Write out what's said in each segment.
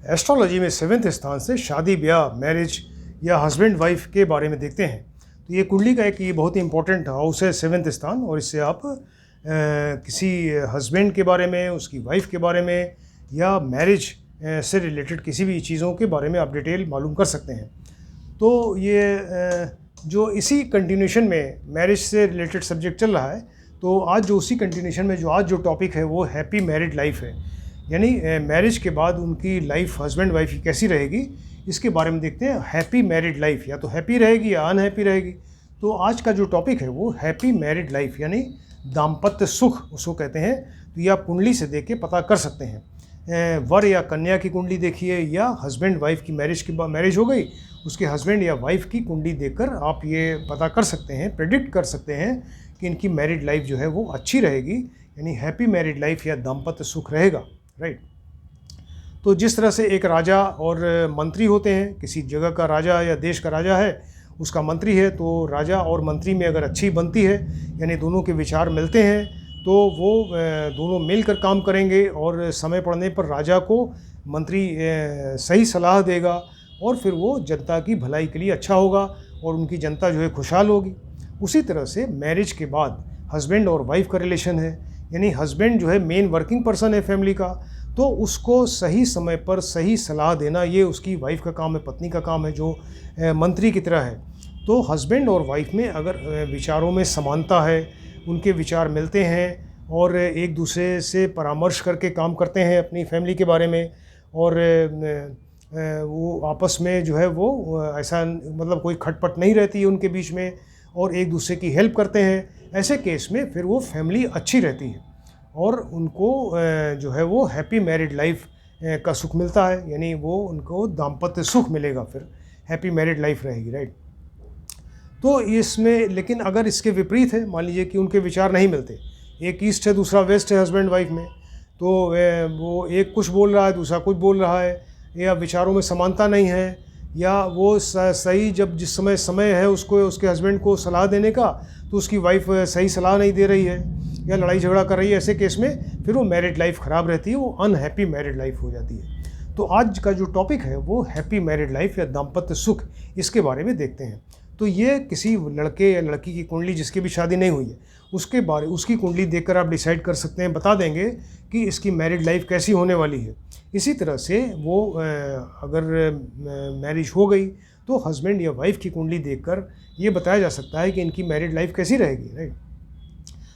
Astrology में seventh स्थान से शादी ब्याह मैरिज या हस्बैंड वाइफ के बारे में देखते हैं। तो ये कुंडली का एक ये बहुत ही इंपॉर्टेंट हाउस है सेवन्थ स्थान, और इससे आप किसी हस्बैंड के बारे में, उसकी वाइफ के बारे में या मैरिज से रिलेटेड किसी भी चीज़ों के बारे में आप डिटेल मालूम कर सकते हैं। तो ये जो इसी कंटिन्यूशन में मैरिज से रिलेटेड सब्जेक्ट चल रहा है, तो आज जो उसी कंटिन्यूशन में जो आज जो टॉपिक है वो हैप्पी मैरिड लाइफ है, यानी मैरिज के बाद उनकी लाइफ हस्बैंड वाइफ की कैसी रहेगी, इसके बारे में देखते हैं। हैप्पी मैरिड लाइफ या तो हैप्पी रहेगी या अनहैप्पी रहेगी। तो आज का जो टॉपिक है वो हैप्पी मैरिड लाइफ यानी दाम्पत्य सुख उसको कहते हैं। तो ये आप कुंडली से देख के पता कर सकते हैं। वर या कन्या की कुंडली देखिए या हस्बैंड वाइफ की मैरिज हो गई, उसके हस्बैंड या वाइफ की कुंडली देखकर आप ये पता कर सकते हैं, प्रेडिक्ट कर सकते हैं कि इनकी मैरिड लाइफ जो है वो अच्छी रहेगी, यानी हैप्पी मैरिड लाइफ या दाम्पत्य सुख रहेगा, राइट। तो जिस तरह से एक राजा और मंत्री होते हैं, किसी जगह का राजा या देश का राजा है, उसका मंत्री है, तो राजा और मंत्री में अगर अच्छी बनती है, यानी दोनों के विचार मिलते हैं, तो वो दोनों मिलकर काम करेंगे और समय पड़ने पर राजा को मंत्री सही सलाह देगा और फिर वो जनता की भलाई के लिए अच्छा होगा और उनकी जनता जो है खुशहाल होगी। उसी तरह से मैरिज के बाद हस्बैंड और वाइफ का रिलेशन है, यानी हस्बैंड जो है मेन वर्किंग पर्सन है फैमिली का, तो उसको सही समय पर सही सलाह देना ये उसकी वाइफ का काम है, पत्नी का काम है, जो मंत्री की तरह है। तो हस्बैंड और वाइफ में अगर विचारों में समानता है, उनके विचार मिलते हैं और एक दूसरे से परामर्श करके काम करते हैं अपनी फैमिली के बारे में, और वो आपस में जो है वो ऐसा मतलब कोई खटपट नहीं रहती है उनके बीच में, और एक दूसरे की हेल्प करते हैं, ऐसे केस में फिर वो फैमिली अच्छी रहती है और उनको जो है वो हैप्पी मैरिड लाइफ का सुख मिलता है, यानी वो उनको दाम्पत्य सुख मिलेगा, फिर हैप्पी मैरिड लाइफ रहेगी, राइट। तो इसमें लेकिन अगर इसके विपरीत है, मान लीजिए कि उनके विचार नहीं मिलते, एक ईस्ट है दूसरा वेस्ट है हस्बैंड वाइफ में, तो वो एक कुछ बोल रहा है दूसरा कुछ बोल रहा है, या विचारों में समानता नहीं है, या वो सही जब जिस समय है उसको उसके हस्बैंड को सलाह देने का, तो उसकी वाइफ सही सलाह नहीं दे रही है या लड़ाई झगड़ा कर रही है, ऐसे केस में फिर वो मैरिड लाइफ ख़राब रहती है, वो अनहैप्पी मैरिड लाइफ हो जाती है। तो आज का जो टॉपिक है वो हैप्पी मैरिड लाइफ या दाम्पत्य सुख, इसके बारे में देखते हैं। तो ये किसी लड़के या लड़की की कुंडली जिसकी भी शादी नहीं हुई है, उसकी कुंडली देखकर आप डिसाइड कर सकते हैं, बता देंगे कि इसकी मैरिड लाइफ कैसी होने वाली है। इसी तरह से वो अगर मैरिज हो गई तो हस्बैंड या वाइफ की कुंडली देखकर ये बताया जा सकता है कि इनकी मैरिड लाइफ कैसी रहेगी, राइट।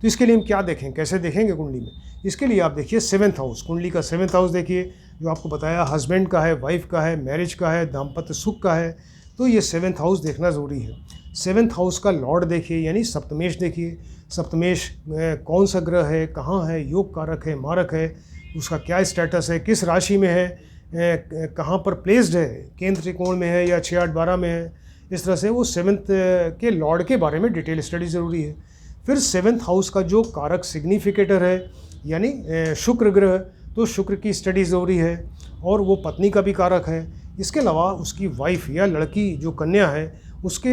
तो इसके लिए हम क्या देखें, कैसे देखेंगे कुंडली में? इसके लिए आप देखिए सेवन्थ हाउस, कुंडली का सेवन्थ हाउस देखिए, जो आपको बताया हस्बैंड का है, वाइफ का है, मैरिज का है, दाम्पत्य सुख का है, तो ये सेवन्थ हाउस देखना ज़रूरी है। सेवन्थ हाउस का लॉर्ड देखिए, यानी सप्तमेश देखिए। सप्तमेश कौन सा ग्रह है, कहाँ है, योग कारक है, मारक है, उसका क्या स्टेटस है, किस राशि में है, कहाँ पर प्लेस्ड है, केंद्र त्रिकोण में है या 6 8 12 में है। इस तरह से वो सेवन्थ के लॉर्ड के बारे में डिटेल स्टडी ज़रूरी है। फिर सेवन्थ हाउस का जो कारक सिग्निफिकेटर है, यानी शुक्र ग्रह, तो शुक्र की स्टडी ज़रूरी है, और वो पत्नी का भी कारक है। इसके अलावा उसकी वाइफ या लड़की जो कन्या है, उसके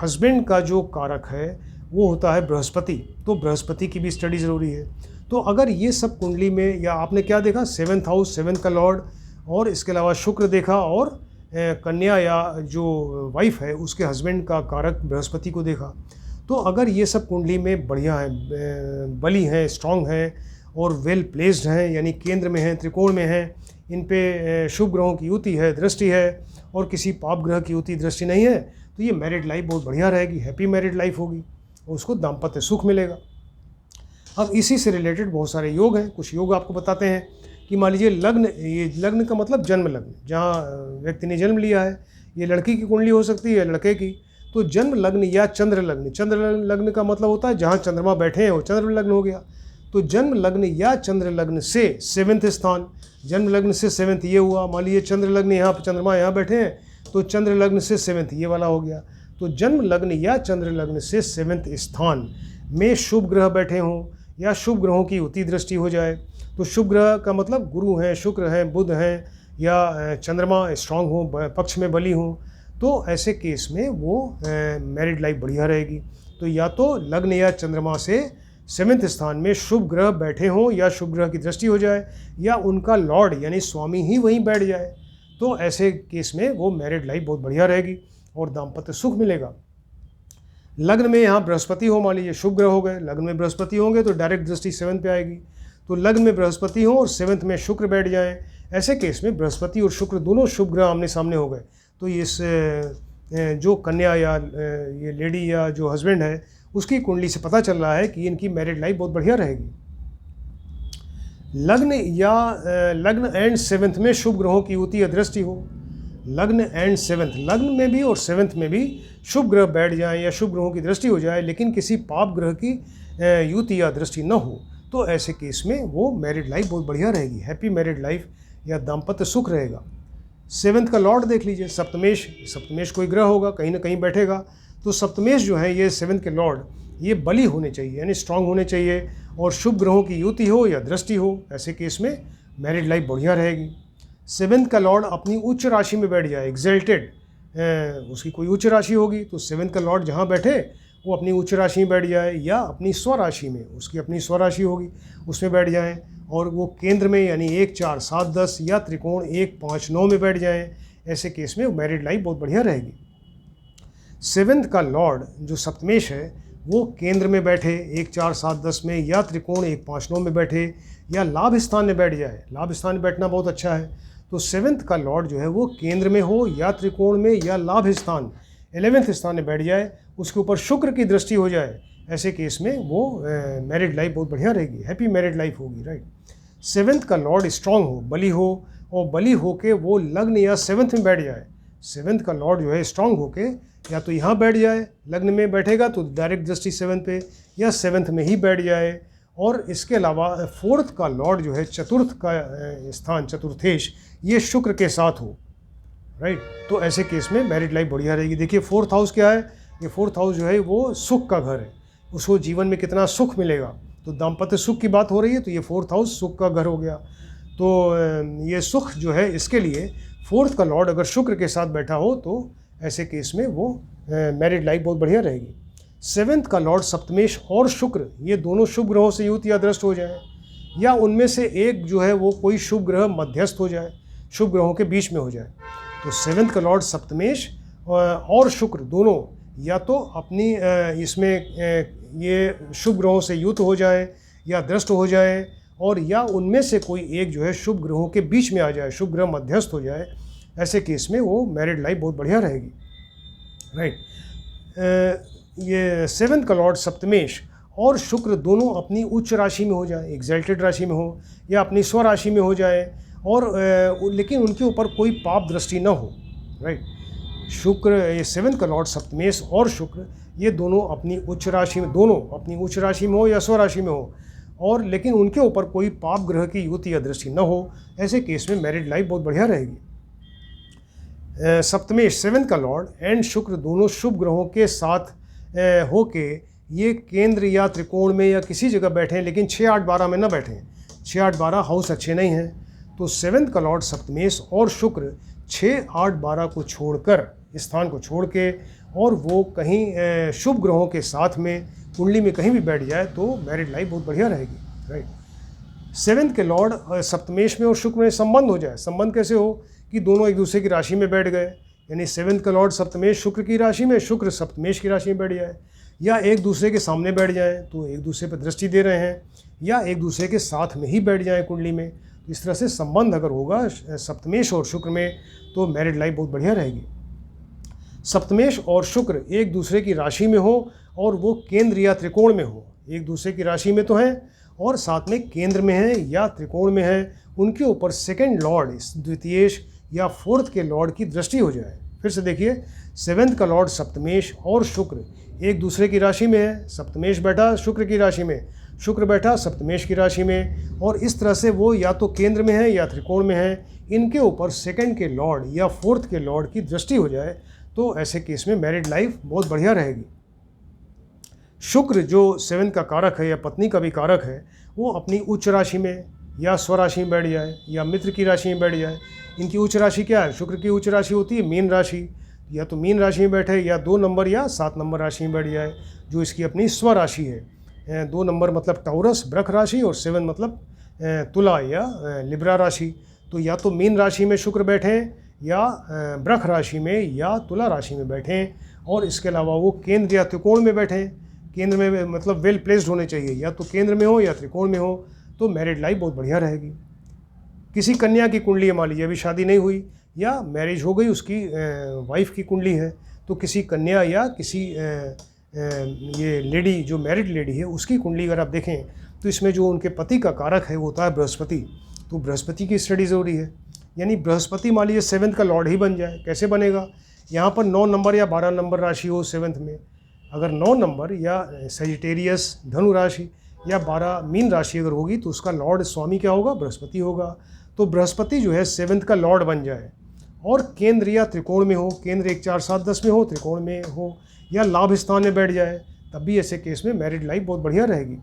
हस्बैंड का जो कारक है वो होता है बृहस्पति, तो बृहस्पति की भी स्टडी ज़रूरी है। तो अगर ये सब कुंडली में, या आपने क्या देखा, सेवन्थ हाउस, सेवन्थ का लॉर्ड, और इसके अलावा शुक्र देखा, और कन्या या जो वाइफ है उसके हस्बैंड का कारक बृहस्पति को देखा, तो अगर ये सब कुंडली में बढ़िया है, बली हैं, स्ट्रॉन्ग हैं और वेल प्लेस्ड हैं, यानी केंद्र में हैं, त्रिकोण में हैं, इन पे शुभ ग्रहों की युति है, दृष्टि है, और किसी पाप ग्रह की युति दृष्टि नहीं है, तो ये मैरिड लाइफ बहुत बढ़िया रहेगी, हैप्पी मैरिड लाइफ होगी और उसको दाम्पत्य सुख मिलेगा। अब इसी से रिलेटेड बहुत सारे योग हैं, कुछ योग आपको बताते हैं कि मान लीजिए लग्न, ये लग्न का मतलब जन्म लग्न, जहाँ व्यक्ति ने जन्म लिया है, ये लड़की की कुंडली हो सकती है, लड़के की। तो जन्म लग्न या चंद्र लग्न, चंद्र लग्न का मतलब होता है जहाँ चंद्रमा बैठे हैं वो चंद्र लग्न हो गया। तो जन्म लग्न या चंद्र लग्न से सेवन्थ स्थान, जन्म लग्न से सेवन्थ ये हुआ, मान लीजिए चंद्र लग्न यहाँ पर चंद्रमा यहाँ बैठे हैं, तो चंद्र लग्न से सेवन्थ ये वाला हो गया। तो जन्म लग्न या चंद्र लग्न से सेवन्थ स्थान में शुभ ग्रह बैठे हों या शुभ ग्रहों की युति दृष्टि हो जाए, तो शुभ ग्रह का मतलब गुरु हैं, शुक्र हैं, बुध हैं, या चंद्रमा स्ट्रांग हो, पक्ष में बली हो, तो ऐसे केस में वो मैरिड लाइफ बढ़िया रहेगी। तो या तो लग्न या चंद्रमा से सेवन्थ स्थान में शुभ ग्रह बैठे हों या शुभ ग्रह की दृष्टि हो जाए या उनका लॉर्ड यानी स्वामी ही वहीं बैठ जाए, तो ऐसे केस में वो मैरिड लाइफ बहुत बढ़िया रहेगी और दाम्पत्य सुख मिलेगा। लग्न में यहाँ बृहस्पति हो, मान लीजिए शुभ ग्रह हो गए, लग्न में बृहस्पति होंगे तो डायरेक्ट दृष्टि सेवन्थ पे आएगी। तो लग्न में बृहस्पति हो और सेवन्थ में शुक्र बैठ जाएं, ऐसे केस में बृहस्पति और शुक्र दोनों शुभ ग्रह आमने सामने हो गए, तो इस जो कन्या या ये लेडी या जो हस्बैंड है उसकी कुंडली से पता चल रहा है कि इनकी मैरिड लाइफ बहुत बढ़िया रहेगी। लग्न एंड सेवन्थ में शुभ ग्रहों की युति या दृष्टि हो, लग्न एंड सेवन्थ, लग्न में भी और सेवन्थ में भी शुभ ग्रह बैठ जाए या शुभ ग्रहों की दृष्टि हो जाए, लेकिन किसी पाप ग्रह की युति या दृष्टि न हो, तो ऐसे केस में वो मैरिड लाइफ बहुत बढ़िया रहेगी, हैप्पी मैरिड लाइफ या दाम्पत्य सुख रहेगा। सेवन्थ का लॉर्ड देख लीजिए, सप्तमेश, सप्तमेश कोई ग्रह होगा कहीं ना कहीं बैठेगा, तो सप्तमेश जो है ये सेवन्थ के लॉर्ड ये बली होने चाहिए यानी स्ट्रांग होने चाहिए और शुभ ग्रहों की युति हो या दृष्टि हो, ऐसे केस में मैरिड लाइफ बढ़िया रहेगी। सेवन्थ का लॉर्ड अपनी उच्च राशि में बैठ जाए, एग्जल्टेड, उसकी कोई उच्च राशि होगी तो सेवन्थ का लॉर्ड जहाँ बैठे वो अपनी उच्च राशि में बैठ जाए या अपनी स्वराशि में, उसकी अपनी स्वराशि होगी उसमें बैठ जाएं और वो केंद्र में यानी 1, 4, 7, 10 या त्रिकोण 1, 5, 9 में बैठ जाएं, ऐसे केस में मैरिड लाइफ बहुत बढ़िया रहेगी। सेवन्थ का लॉर्ड जो सप्तमेश है वो केंद्र में बैठे 1, 4, 7, 10 में या त्रिकोण 1, 5, 9 में बैठे या लाभ स्थान में बैठ जाए, लाभ स्थान में बैठना बहुत अच्छा है। तो सेवन्थ का लॉर्ड जो है वो केंद्र में हो या त्रिकोण में या लाभ स्थान 11वें स्थान में बैठ जाए, उसके ऊपर शुक्र की दृष्टि हो जाए, ऐसे केस में वो मैरिड लाइफ बहुत बढ़िया रहेगी, हैप्पी मैरिड लाइफ होगी, राइट। सेवन्थ का लॉर्ड स्ट्रांग हो, बली हो और बली हो के वो लग्न या सेवन्थ में बैठ जाए। सेवन्थ का लॉर्ड जो है स्ट्रांग हो के या तो यहाँ बैठ जाए, लग्न में बैठेगा तो डायरेक्ट दृष्टि सेवन्थ पे या सेवन्थ में ही बैठ जाए। और इसके अलावा फोर्थ का लॉर्ड जो है चतुर्थ का स्थान चतुर्थेश ये शुक्र के साथ हो, राइट, तो ऐसे केस में मैरिड लाइफ बढ़िया रहेगी। देखिए फोर्थ हाउस क्या है, ये फोर्थ हाउस जो है वो सुख का घर है, उसको जीवन में कितना सुख मिलेगा, तो दाम्पत्य सुख की बात हो रही है तो ये फोर्थ हाउस सुख का घर हो गया। तो ये सुख जो है इसके लिए फोर्थ का लॉर्ड अगर शुक्र के साथ बैठा हो तो ऐसे केस में वो मैरिड लाइफ बहुत बढ़िया रहेगी। सेवन्थ का लॉर्ड सप्तमेश और शुक्र ये दोनों शुभ ग्रहों से युत या दृष्ट हो जाए या उनमें से एक जो है वो कोई शुभ ग्रह मध्यस्थ हो जाए, शुभ ग्रहों के बीच में हो जाए। तो सेवन्थ का लॉर्ड सप्तमेश और शुक्र दोनों या तो अपनी इसमें ये शुभ ग्रहों से युत हो जाए या दृष्ट हो जाए और या उनमें से कोई एक जो है शुभ ग्रहों के बीच में आ जाए, शुभ ग्रह मध्यस्थ हो जाए, ऐसे केस में वो मैरिड लाइफ बहुत बढ़िया रहेगी, राइट। ये सेवन्थ का लॉर्ड सप्तमेश और शुक्र दोनों अपनी उच्च राशि में हो जाए, एग्जल्टेड राशि में हो या अपनी स्वराशि में हो जाए और लेकिन उनके ऊपर कोई पाप दृष्टि न हो, राइट। शुक्र ये सेवन्थ का लॉर्ड सप्तमेश और शुक्र ये दोनों अपनी उच्च राशि में, दोनों अपनी उच्च राशि में हो या स्वराशि में हो और लेकिन उनके ऊपर कोई पाप ग्रह की युति या दृष्टि न हो, ऐसे केस में मैरिड लाइफ बहुत बढ़िया रहेगी। सप्तमेश सेवन्थ का लॉर्ड एंड शुक्र दोनों शुभ ग्रहों के साथ होके ये केंद्र या त्रिकोण में या किसी जगह बैठें लेकिन 6, 8, 12 में न बैठें, 6, 8, 12 हाउस अच्छे नहीं हैं। तो सेवन्थ का लॉर्ड सप्तमेश और शुक्र 6, 8, 12 को छोड़कर, स्थान को छोड़ के और वो कहीं शुभ ग्रहों के साथ में कुंडली में कहीं भी बैठ जाए तो मैरिड लाइफ बहुत बढ़िया रहेगी, राइट। सेवन्थ के लॉर्ड सप्तमेश में और शुक्र में संबंध हो जाए, संबंध कैसे हो कि दोनों एक दूसरे की राशि में बैठ गए, यानी सेवन्थ का लॉर्ड सप्तमेश शुक्र की राशि में, शुक्र सप्तमेश की राशि में बैठ जाए या एक दूसरे के सामने बैठ जाए तो एक दूसरे पर दृष्टि दे रहे हैं या एक दूसरे के साथ में ही बैठ जाए कुंडली में, तो इस तरह से संबंध अगर होगा सप्तमेश और शुक्र में तो मैरिड लाइफ बहुत बढ़िया रहेगी। सप्तमेश और शुक्र एक दूसरे की राशि में हो और वो केंद्र या त्रिकोण में हो, एक दूसरे की राशि में तो हैं और साथ में केंद्र में है या त्रिकोण में है, उनके ऊपर सेकंड लॉर्ड द्वितीयेश या फोर्थ के लॉर्ड की दृष्टि हो जाए। फिर से देखिए सेवन्थ का लॉर्ड सप्तमेश और शुक्र एक दूसरे की राशि में है, सप्तमेश बैठा शुक्र की राशि में, शुक्र बैठा सप्तमेश की राशि में और इस तरह से वो या तो केंद्र में है या त्रिकोण में है, इनके ऊपर सेकंड के लॉर्ड या फोर्थ के लॉर्ड की दृष्टि हो जाए तो ऐसे केस में मैरिड लाइफ बहुत बढ़िया रहेगी। शुक्र जो सेवन्थ का कारक है या पत्नी का भी कारक है वो अपनी उच्च राशि में या स्वराशि में बैठ जाए या मित्र की राशि में बैठ जाए। इनकी उच्च राशि क्या है, शुक्र की उच्च राशि होती है मीन राशि, या तो मीन राशि में बैठे या 2 नंबर या 7 नंबर राशि में बैठ जाए जो इसकी अपनी स्वराशि है। 2 नंबर मतलब टॉरस वृष राशि और 7 मतलब तुला या लिब्रा राशि। तो या तो मीन राशि में शुक्र बैठें या वृष राशि में या तुला राशि में बैठें, और इसके अलावा वो केंद्र या त्रिकोण में बैठें। केंद्र में मतलब वेल प्लेस्ड होने चाहिए, या तो केंद्र में हो या त्रिकोण में हो, तो मैरिड लाइफ बहुत बढ़िया रहेगी। किसी कन्या की कुंडली है, मान लीजिए अभी शादी नहीं हुई या मैरिज हो गई, उसकी वाइफ की कुंडली है, तो किसी कन्या या किसी ये लेडी जो मैरिड लेडी है उसकी कुंडली अगर आप देखें तो इसमें जो उनके पति का कारक है वो होता है बृहस्पति। तो बृहस्पति की स्टडी ज़रूरी है, यानी बृहस्पति मान लीजिए 7th का लॉर्ड ही बन जाए। कैसे बनेगा? यहाँ पर 9 नंबर या 12 नंबर राशि हो 7th में, अगर 9 नंबर या सजिटेरियस धनु राशि या 12 मीन राशि अगर होगी तो उसका लॉर्ड स्वामी क्या होगा? बृहस्पति होगा। तो बृहस्पति जो है 7th का लॉर्ड बन जाए और केंद्र या त्रिकोण में हो, केंद्र 1 4 7 10 में हो, त्रिकोण में हो या लाभ स्थान में बैठ जाए, तब भी ऐसे केस में मैरिड लाइफ बहुत बढ़िया रहेगी।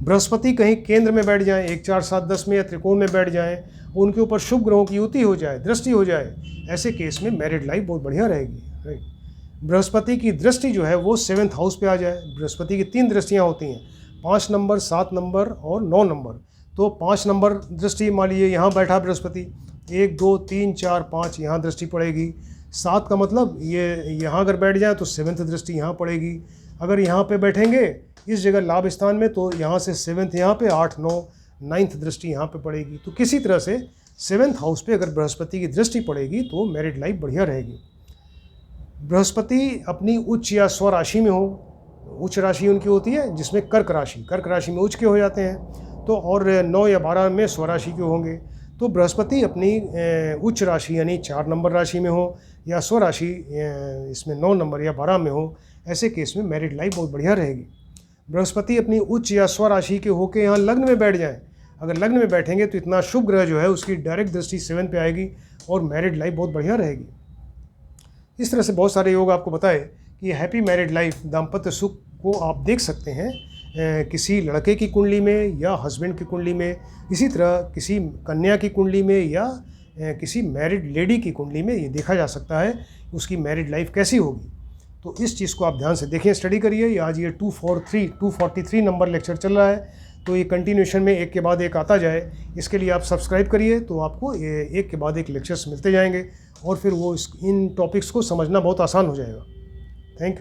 बृहस्पति कहीं केंद्र में बैठ जाए 1 4 7 10 में या त्रिकोण में बैठ जाए, उनके ऊपर शुभ ग्रहों की युति हो जाए, दृष्टि हो जाए, ऐसे केस में मैरिड लाइफ बहुत बढ़िया रहेगी। राइट। बृहस्पति की दृष्टि जो है वो 7th हाउस पे आ जाए। बृहस्पति की 3 दृष्टियाँ होती हैं, 5 नंबर, 7 नंबर और 9 नंबर। तो 5 नंबर दृष्टि मान लीजिए यहाँ बैठा बृहस्पति, 1 2 3 4 5 यहाँ दृष्टि पड़ेगी। 7 का मतलब ये यहाँ अगर बैठ जाए तो 7th दृष्टि यहाँ पड़ेगी। अगर यहाँ पे बैठेंगे इस जगह लाभ स्थान में तो यहाँ से 7th यहाँ पे, 8 9 9th दृष्टि यहाँ पे पड़ेगी। तो किसी तरह से 7th हाउस पे अगर बृहस्पति की दृष्टि पड़ेगी तो मैरिड लाइफ बढ़िया रहेगी। बृहस्पति अपनी उच्च या स्व राशि में हो, उच्च राशि उनकी होती है जिसमें कर्क राशि में उच्च के हो जाते हैं, तो और 9 या 12 में स्व राशि के होंगे। तो बृहस्पति अपनी उच्च राशि यानी 4 नंबर राशि में हो या स्व राशि इसमें 9 नंबर या 12 में हो, ऐसे केस में मैरिड लाइफ बहुत बढ़िया रहेगी। बृहस्पति अपनी उच्च या स्व राशि के होकर यहाँ लग्न में बैठ जाएं, अगर लग्न में बैठेंगे तो इतना शुभ ग्रह जो है उसकी डायरेक्ट दृष्टि 7 पे आएगी और मैरिड लाइफ बहुत बढ़िया रहेगी। इस तरह से बहुत सारे योग आपको बताए कि हैप्पी मैरिड लाइफ, दाम्पत्य सुख को आप देख सकते हैं किसी लड़के की कुंडली में या हस्बैंड की कुंडली में, इसी तरह किसी कन्या की कुंडली में या किसी मैरिड लेडी की कुंडली में ये देखा जा सकता है उसकी मैरिड लाइफ कैसी होगी। तो इस चीज़ को आप ध्यान से देखें, स्टडी करिए। आज ये 243 नंबर लेक्चर चल रहा है, तो ये कंटिन्यूशन में एक के बाद एक आता जाए, इसके लिए आप सब्सक्राइब करिए, तो आपको एक के बाद एक लेक्चर्स मिलते जाएंगे और फिर वो इन टॉपिक्स को समझना बहुत आसान हो जाएगा। Thank you.